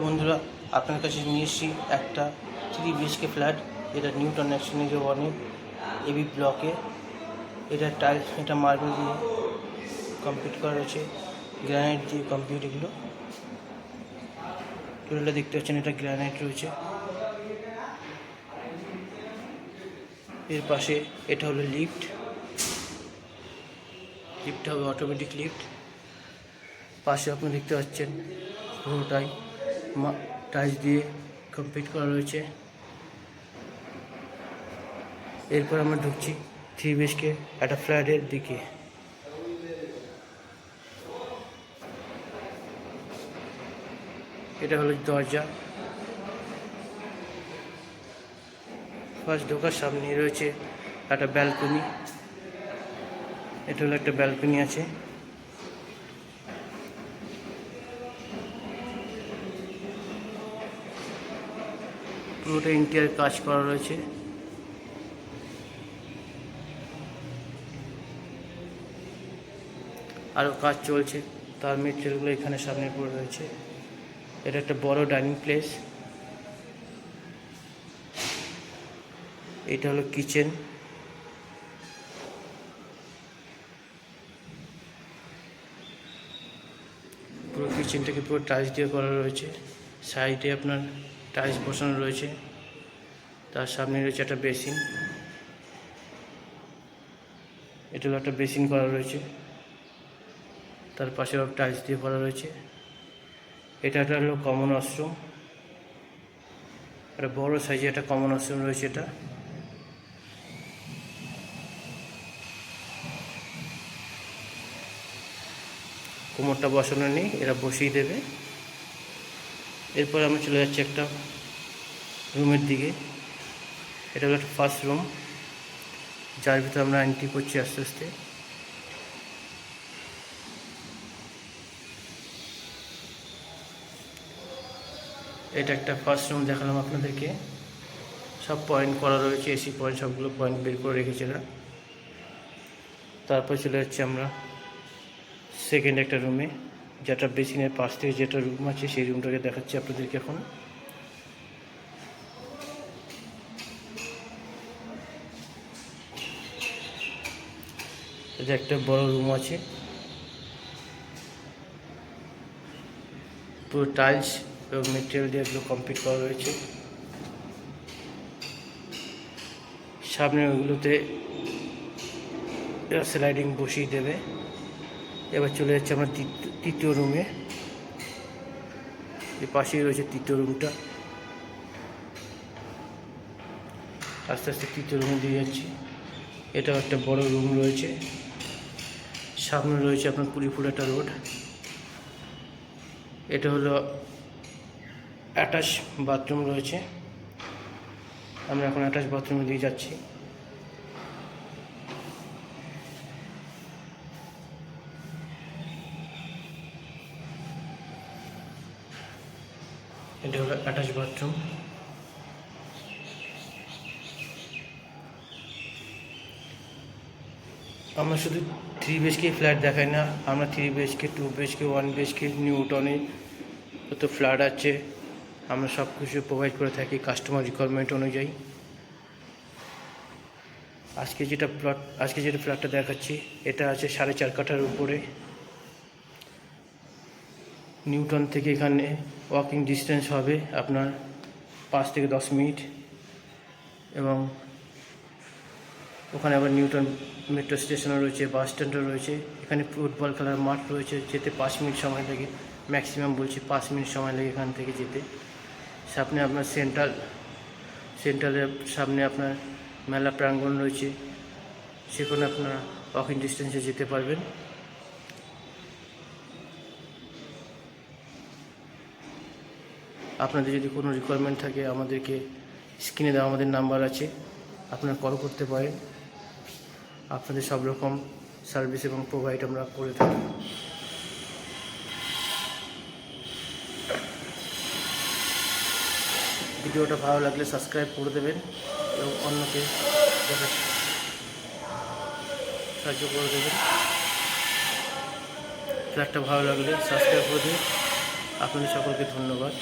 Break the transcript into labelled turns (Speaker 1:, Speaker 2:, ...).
Speaker 1: বন্ধুরা, আপনার কাছে নিয়ে এসেছি একটা 3 BHK ফ্ল্যাট। এটা নিউটন এক্সচেঞ্জ ওয়ানে এবি ব্লকে। এটা টাইলস, এটা মার্বেল দিয়ে কমপ্লিট করা রয়েছে, গ্রানাইট দিয়ে কমপ্লিট। এগুলো টোটালটা দেখতে পাচ্ছেন, এটা গ্রানাইট রয়েছে। এর পাশে এটা হলো লিফট। লিফটটা হবে অটোমেটিক লিফট। পাশে আপনি দেখতে পাচ্ছেন পুরোটাই টাইলস দিয়ে কমপ্লিট করা রয়েছে। এরপর আমরা ঢুকছি 3 BHK একটা ফ্ল্যাটের দিকে। এটা হলো দরজা। ফার্স্ট ঢোকার সামনে রয়েছে একটা ব্যালকনি। এটা হলো একটা ব্যালকনি আছে। পুরোটা ইন্টেরিয়র কাজ করা রয়েছে। আরও কাজ চলছে, তার মেটেরিয়ালগুলো এখানে সামনে পড়ে রয়েছে। এটা একটা বড় ডাইনিং প্লেস। এটা হলো কিচেন। পুরো কিচেনটাকে পুরো টাইলস দিয়ে করা রয়েছে। সাইডে আপনার টাইলস বসানো রয়েছে। তার সামনে রয়েছে একটা বেসিন। এটা হলো একটা বেসিন করা রয়েছে, তার পাশে টাইলস দিয়ে করা রয়েছে। এটা একটা হলো কমন ওয়াশরুম। একটা বড় সাইজে একটা কমন ওয়াশরুম রয়েছে। এটা কোমরটা বসানো নেই, এরা বসিয়ে দেবে। এরপর আমরা চলে যাচ্ছি একটা রুমের দিকে। এটা হলো একটা ফার্স্ট রুম, যার ভিতরে আমরা এন্ট্রি করছি আস্তে আস্তে। এটা একটা ফার্স্ট রুম দেখালাম আপনাদেরকে। সব পয়েন্ট করা রয়েছে, এসি পয়েন্ট, সবগুলো পয়েন্ট বের করে রেখেছে না। তারপর চলে যাচ্ছি আমরা সেকেন্ড একটা রুমে, যেটা বেসিনের পাশ থেকে যেটা রুম আছে সেই রুমটাকে দেখাচ্ছি আপনাদেরকে এখন। এটা একটা বড় রুম আছে, পুরো টাইলস এবং মেটেরিয়াল দিয়ে এগুলো কমপ্লিট করা রয়েছে। সামনে ওইগুলোতে স্লাইডিং বসিয়ে দেবে। এবার চলে যাচ্ছে আমরা তৃতীয় রুমে। এই পাশেই রয়েছে তৃতীয় রুমটা। আস্তে আস্তে তৃতীয় রুমে দিয়ে যাচ্ছি। এটাও একটা বড় রুম রয়েছে। সামনে রয়েছে আপনার পুরীপুর একটা রোড। এটা হলো অ্যাটাচ বাথরুম রয়েছে। আমরা এখন অ্যাটাচ বাথরুমে দিয়ে যাচ্ছি। এটা হলো অ্যাটাচ বাথরুম। আমরা শুধু 3 BHK ফ্ল্যাট দেখাই না, আমরা 3 BHK, 2 BHK, 1 BHK নিউটনে যত ফ্ল্যাট আছে আমরা সব কিছু প্রোভাইড করে থাকি কাস্টমার রিকোয়ারমেন্ট অনুযায়ী। আজকে যেটা ফ্ল্যাটটা দেখাচ্ছি, এটা আছে 4.5 কাঠার উপরে। নিউটন থেকে এখানে ওয়াকিং ডিস্টেন্স হবে আপনার 5 থেকে 10 মিনিট, এবং ওখানে আবার নিউটন মেট্রো স্টেশনও রয়েছে, বাস স্ট্যান্ডও রয়েছে। এখানে ফুটবল খেলার মাঠ রয়েছে, যেতে 5 মিনিট সময় লাগে, ম্যাক্সিমাম বলছি 5 মিনিট সময় লাগে এখান থেকে যেতে। সামনে আপনার সেন্ট্রালের সামনে আপনার মেলা প্রাঙ্গণ রয়েছে, সেখানে আপনারা ওয়াকিং ডিস্টেন্সে যেতে পারবেন। আপনাদের যদি কোনো রিকোয়ারমেন্ট থাকে আমাদেরকে স্ক্রিনে দেওয়া আমাদের নাম্বার আছে, আপনারা কল করতে পারেন। আপনাদের সব রকম সার্ভিস এবং প্রোভাইড আমরা করে থাকি। ভিডিওটা ভালো লাগলে সাবস্ক্রাইব করে দেবেন এবং অন্যকে দেখার সাহায্য করে দেবেন। ফ্ল্যাটটা ভালো লাগলে সাবস্ক্রাইব করে দিন। আপনাদের সকলকে ধন্যবাদ।